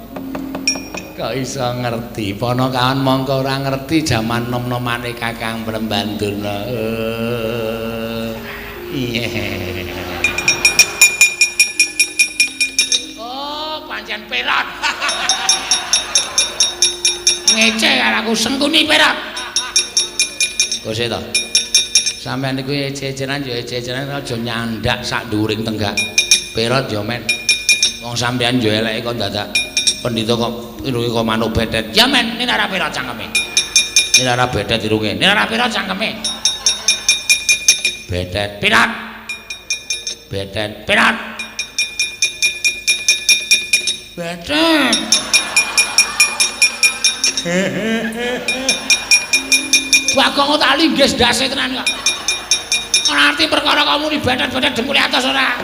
Kok iso ngerti? Ponokawan mongko ora ngerti jaman nom-nomane Kakang Prembandurna. Iya. Oh, pancen Perot. Ngece karo aku sengkuni Perot. Kose to. Sampeyan niku ece-eceran ya ece-eceran aja nyandak sak dhuwuring tenggak. Perot ya men. Wong sampeyan yo eleke kok dadak pendhita kok irunge kok manuk betet. Ya men, ini ora Perot cangkeme. Ini ora betet irunge. Ini ora Perot cangkeme. Betet Perot. Betet Perot. Betet. Bagong tak linggis dase tenan kok. Ora ngerti perkara kamu ni betet-betet dengkule atas ora.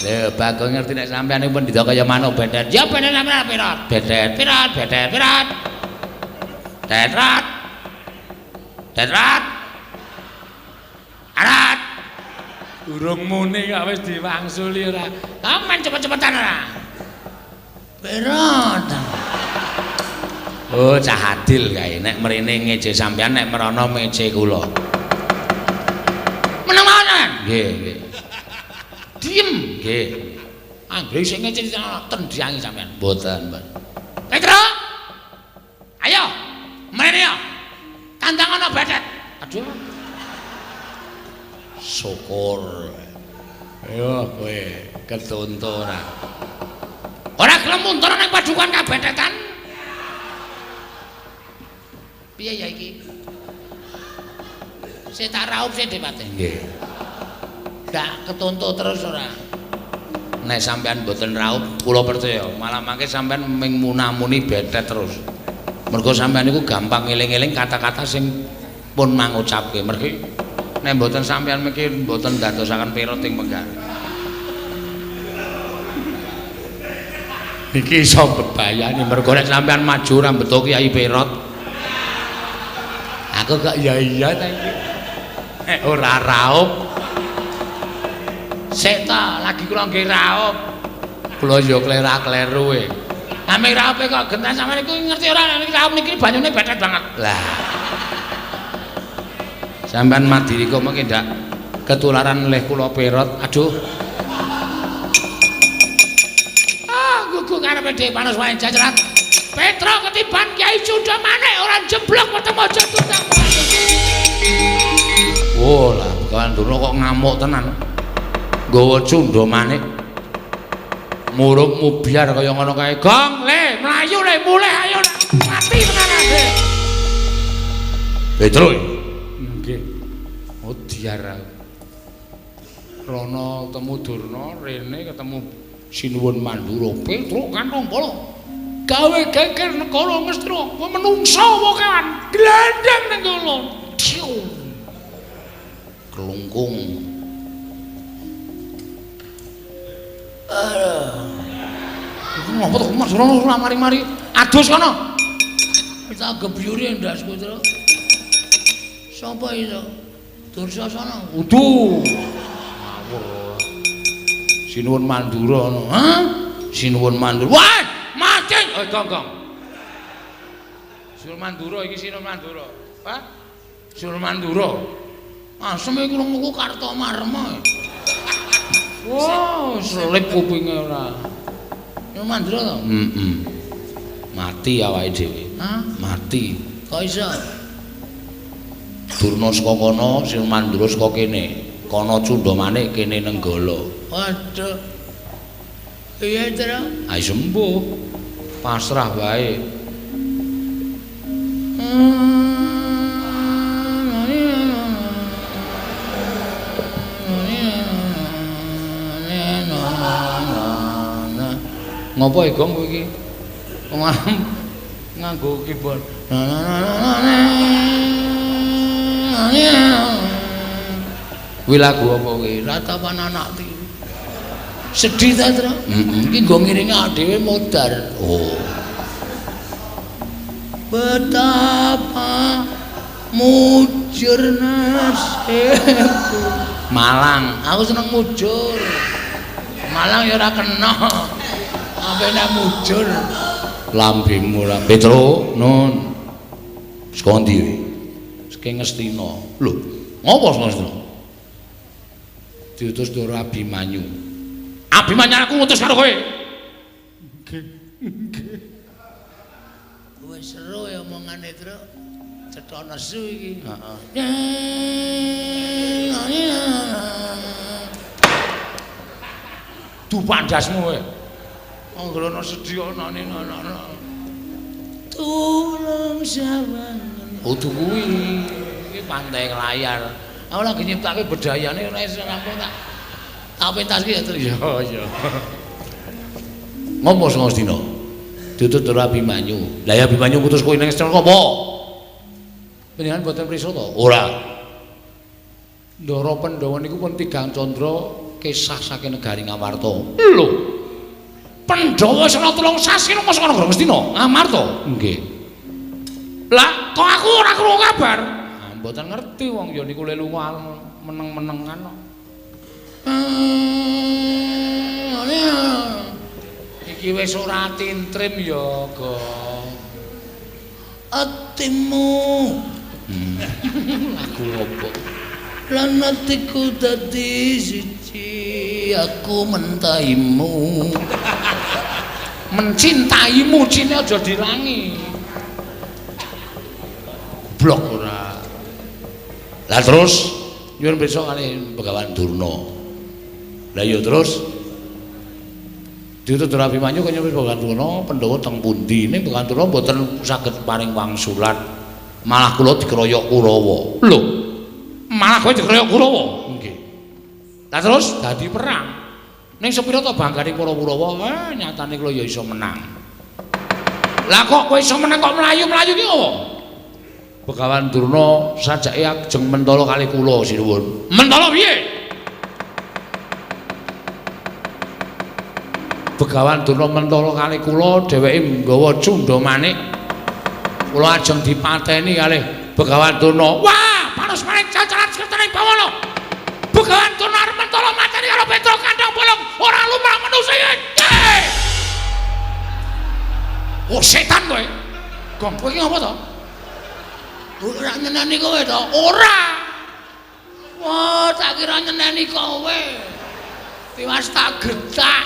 Lho, Bagong ngerti nek sampeyan niku pendhita kaya manuk betet. Ya betet sampeyan Perot. Betet Perot, betet Perot. Tetrat. Tetrat. Arat. Durung muni kok wis diwangsuli ora. Aman cepet-cepetan ora. Perot. Oh, cah adil kae nek mrene ngeje sampean nek merono meje kula. Meneng mawon. Nggih, nggih. Diem, nggih. anggere sing ngecen tendiangi sampean. Mboten, Mbak. Petro. Ayo. Mrene yo. Tandang ana bedet. Aduh. Syukur. Ayo kowe ketuntu ora. Ora gelem mundur ning padukan kabedetan. Piye ya iki? Sik tak raup sik Depate. Nggih. Ndak ketuntu terus ora. Nek sampean mboten raup, kula percaya malah mangke sampean ming munamuni bedet terus. Mergo sampean niku gampang eling-eling kata-kata sing pun mangucapke. Mergi nek mboten sampean mikir mboten dadosaken perot ing menggah. Iki iso bebayani mergo nek sampean maju ra beto Kyai Perot. Aku gak iya ta iki. Ora raup. Sik ta, lagi kula nggih raup. Kula yo klera-kleru e. Ame raupe kok gentan sampean iku ngerti ora nek raup niki banyune betet banget. Lah. Sampean madiri kok mengke ndak ketularan leh kula Perot. Aduh. Gugu karepe dhewe panas wae jajaran. Petro ketiban Kyai Sunda Manik ora jeblok ketemu aja tundang. Oh lah, Begawan Durna kok ngamuk tenan. Nggawa Sunda Manik. Murug mubiar kaya ngono kae. Gong, le, mlayu le, mulih ayo mati tenan ade. Petro. Nggih. Oh diar. Rono ketemu Durna, rene ketemu Sinuwun Mandura. Petro kantong polo. Gawe geger negara Ngastra, menungsa apa kan? Glandang ning kono. Kelungkung. Ngopo to Mas ora mari-mari adus kono. Kita gebyuri ndas Petro. Sapa itu? Dursasana. Uduh. Ngawur. Sinuwun Mandura ngono. Hah? Sinuwun Mandura. Wah, mancing. Gong. Sinuwun Mandura iki Sinuwun Mandura. Hah? Sinuwun Mandura. Asem iki krungu Kartomarma. Wow, selip kupinge ora. Sinuwun Mandura to? Mati awake dhewe. Hah? Mati. Kok iso? Durna saka kono, Sinuwun Mandura saka kene. Kono Sunda Manik kene Nenggala. Waduh. Iya, Tru. Ayo sembuh. Pasrah wae. Ngopo e Gong kowe iki? Nganggo keyboard. Kuwi lagu apa kuwi? Ratapan anak tiru. Sedih ta, Tru? Iki nggo ngiringi awake dhewe modar. Oh. Betapa mujur nasibku. Malang, aku seneng mujur. Malang ya ora kena. Ampe nek mujur. Lambemu ra. Petro, nun. Saka ndi kowe? Saka Ngastina. Lho, ngopo saka Ngastina? Diutus Ndoro Abimanyu. Abimanyu aku ngutus karo kowe. Nggih. Wis seru ya omongane, Tru. Cetha nesu iki. Heeh. Dupandasmu kowe. Anggrono sedhi ana ning ana. Tulung sawangen. Oh kuwi iki pantai layar. Aku lagi nyiptake bedayane ora iso rampung tak pentaske ya Tru. Ya. Ngopo sing Ngastina? Ditut Ndoro Abimanyu. Lah ya Abimanyu ngutus kowe ning Ngastina apa? Panjenengan boten prisa to? Ora. Ndara Pandhawa niku pun tigang candra kisah saking negari Ngamarta. Lho. Pandhawa sena 3 sasi nang saka negara Ngastina, Ngamarta. Nggih. Lah, kok aku ora krungu kabar? Mboten ngerti wong ya niku lelu meneng-menengan kok. Iki wis ora tintrim ya, Gong. Atimu. Lagu opo? Lan atiku dadi siji. aku mentaimu. Mencintaimu cine aja dilangi. Blok ora. Lah terus nyuwun besok kali Begawan Durna. Lah iya terus ditutur Abimanyu kaya wis Begawan Durna Pandhawa teng pundi ning Begawan Durna mboten saged paring wangsulan. Malah kula dikeroyok Kurawa. Lho. Malah kowe dikeroyok Kurawa. Nggih. Lah terus dadi perang. Ning sepira to banggane para Kurawa, nyatane kula ya iso menang. Lah kok kowe iso menang kok mlayu-mlayu ki opo? Begawan Durna sajake ajeng mentala kali kula sinuwun. Mentala piye? Begawan Durna mentala kali kula dheweke nggawa cundha manik. Kula ajeng dipateni kalih Begawan Durna. Wah, panos manik cacaran sekretene Bawana. Begawan Durna arep mentala mateni karo Petra kandhang bolong ora lumrah manusa iki. Oh setan kowe. Gong kowe iki ngopo to? Ora nyeneni kowe to? Ora. Wah, tak kira nyeneni kowe. Tiwas tak getak.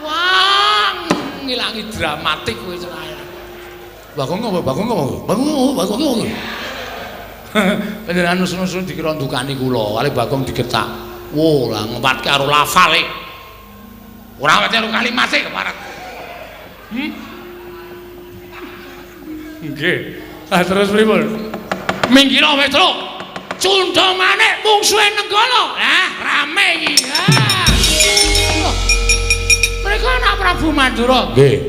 Wah, ngilangi dramatik kowe cerai. Bagong ngopo? Panjenengan nusun-nusun dikira ndukani kula, kali Bagong digetak. Wo, lah ngempatke karo lafale. Ora wete karo kalimate keparat. Nggih. Lah terus pripun? Minggira Petra. Cundha manik mungsuhe Nenggala. Lah rame iki. Mereka anak Prabu Mandura. Nggih.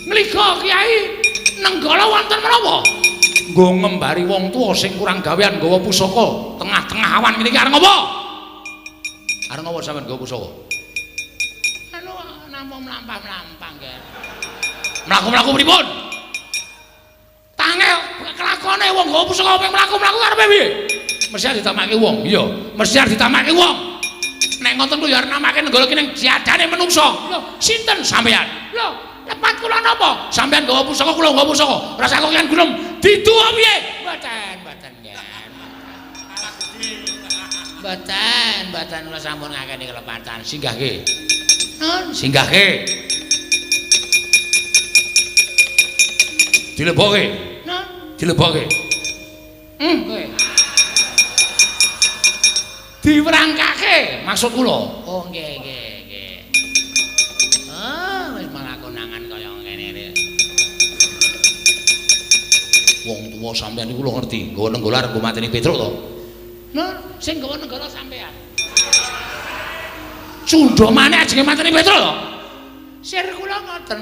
Nglika Kyai Nenggala wonten menapa? Nggo ngembari wong tuwa sing kurang gawean nggawa pusaka tengah-tengah awan ngene iki arep ngopo? Arep ngopo sampean nggawa pusaka? Anu namung mlampah-mlampah nggih. Mlaku-mlaku pripun? Tange kelakone wong nggawa pusaka ping mlaku-mlaku karepe piye? Mesti ditamake wong. Iya, mesti ditamake wong. Nek ngoten ku ya arep namake Nenggala ki ning jadane menungso. Lho, sinten sampean? Lho, lepat kula napa? Sampeyan nggawa pusaka kula nggawa pusaka. Rasa kok yen gulung diduwa piye? Mboten nggih. Mboten kula sampun ngakeni kelepatan. Singgahke. Nun, singgahke. Dilebokke. Nun, dilebokke. Kowe. Diwerangkake maksud kula. Oh nggih. Wong tuwa sampean niku lho ngerti, nggawa Nenggala arep mateni Petruk to. Nah, sing nggawa Nenggala sampean. Cundha maneh ajenge mateni Petruk to. Sir kula ngoten.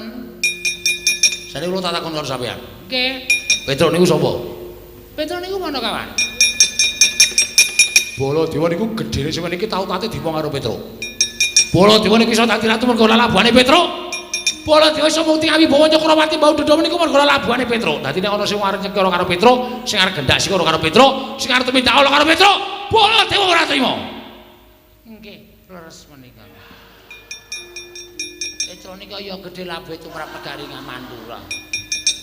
Sare kula tak takon karo sampean. Nggih. Petruk niku sapa? Petruk niku Manakawan. Baladewa niku gedene sing niki tau tate diwong karo Petruk. Baladewa niki iso dadi ratu mergo labuhane Petruk. Baladewa iso mukti awi bawa Cakrawati bau Dodha niku mergo labuhane Petruk. Dadi nek ana sing arep nyekara karo Petruk, sing arep gendak sikara karo Petruk, sing arep tumindak ala karo Petruk, Baladewa ora trima. Nggih, leres menika. Petruk nika ya gedhe labuhe tumrap negari Mandura.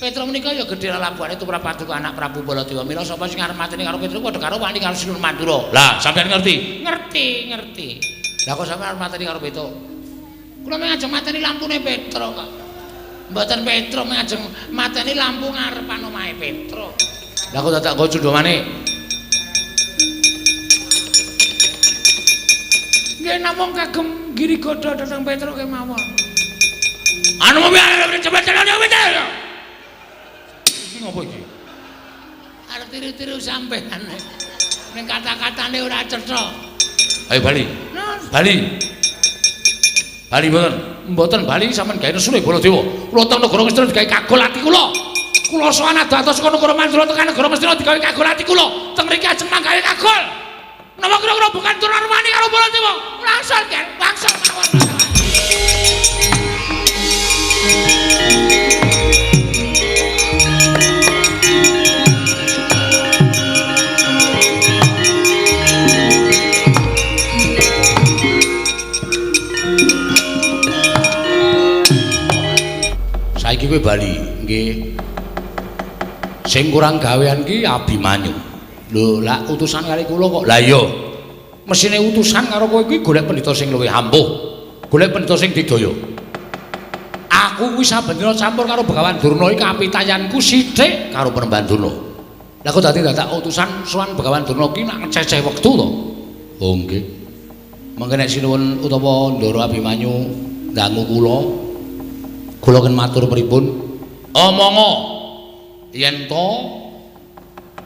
Petruk menika ya gedhe labuhane tumrap paduka anak Prabu Baladewa. Mila sapa sing arep mateni karo Petruk padha karo wani karo Sinur Mandura. Lah, sampeyan ngerti? Ngerti. Lah kok sampeyan arep mateni karo Petruk? Kula mengajeng mateni lampune Petruk kok. Mboten Petruk mengajeng mateni lampu ngarepan omahe Petruk. Lah kok dadak nggo cundha manik. Nggih namung kagem Girigoda dhateng Petruk kemawon. Anu mbiyen cepet-cepet yo. Iki ngopo iki? Arep tiru-tiru sampean. Ning kata-katane ora cetha. Ayo Bali. Bali mboten Bali sampean gawe nesune Baladewa. Kula teng negara Ngastina digawe kagol ati kula. Kula sowan ados saka negara Mandura tekan negara Ngastina digawe kagol ati kula. Teng mriki ajeng manggawe kagol. Napa kira-kira bukan turun mani karo Baladewa? Langsung kan, langsung mawon. Saiki kowe Bali, nggih. Sing kurang gawean ki Abimanyu. Lho, lak utusan kali kula kok. Lah iya. mesine utusan karo kowe kuwi golek pendhita sing luwih ampuh, golek pendhita sing didaya. Aku kuwi saben dina campur karo Begawan Durna iki kapitayanku sithik karo Penemban Durna. Lah kok dadi dadak utusan sowan Begawan Durna ki nak ngececeh wektu to. Oh nggih. Mangke nek sinuwun utawa Ndara Abimanyu dangu kula ken matur pripun? Omonggo yen to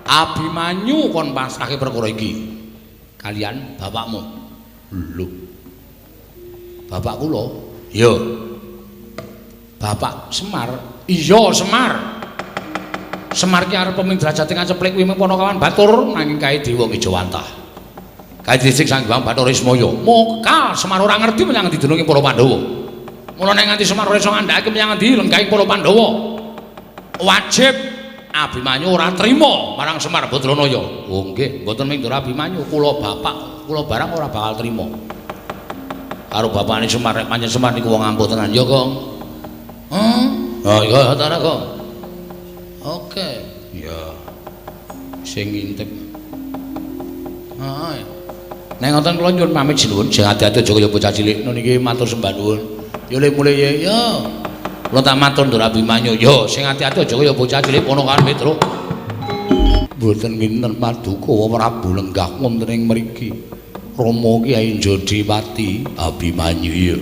Abimanyu kon pasrahke perkara iki kalian bapakmu. Lho. Bapak kula? Iya. Bapak Semar? Iya, Semar. Semar ki arep peming derajate ngaceplik kuwi Panakawan Batur nanging kae Dewa Ngejawantah. Kae dhisik Sang Hyang Bathara Ismaya. Moka Semar ora ngerti menyang ndi dununge para Pandhawa. Mula nek nganti Semar ora iso ngandhakake menyang ndi lenggahe para Pandhawa. Wajib Abimanyu ora trima marang Semar Badranaya. Oh nggih, mboten ming Ndara Abimanyu, kula bapak, kula barang ora bakal trima. Karo bapakne Semar nek pancen Semar niku wong ampuh tenan ya, Kong. Oh iya ta kok. Oke. Ya. Sing ngintip. Heeh. Nek ngoten kula nyuwun pamit sinuwun, sing ati-ati aja kaya bocah cilik niki matur sembah nuwun. Ya mulai ya. Kula tak matur Ndara Abimanyu, ya sing ati-ati aja kaya bocah cilik Panakawan Mitra. Mboten minten paduka Prabu lenggah wonten ing mriki. Rama Kyai Jodiwati Abimanyu ya.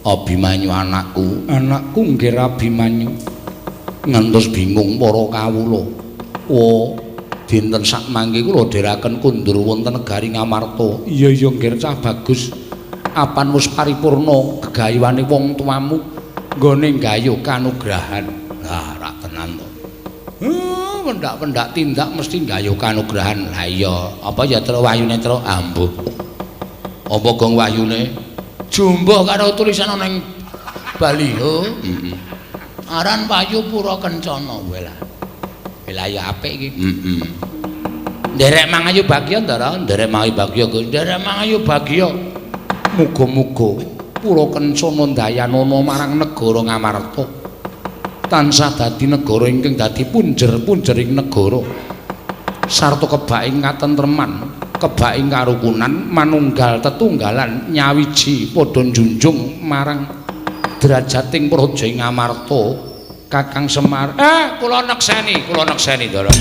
Abimanyu anakku nggih Abimanyu. Ngantos bingung para kawula. Oh, dinten sak mangke kula dherekaken kundur wonten negari Ngamarta. Iya nggih cah bagus. Apan wis paripurna gegayuhane wong tuamu nggone gayuh kanugrahan. Lah ra tenan to. Pendak-pendak tindak mesti gayuh kanugrahan. Lah iya, apa ya Tru Wahyune Tru ambuh. Apa gong wahyune? Jumbuh karo tulisan ana ning baliho. Aran Payu Pura Kencana kowe lah. Wilayah apik iki. Nderek mangayu bagya Ndara, nderek mangayu bagya, nderek mangayu bagya. Muga-muga Pura Kencana dayanana marang negara Ngamarta. Tansah dadi negara ingkang dadi punjer-punjering negara. Sarta kebaking katentreman, kebaking karukunan, manunggal tetunggalan nyawiji padha njunjung marang derajating praja Ngamarta. Kakang Semar. Kula nekseni Ndara.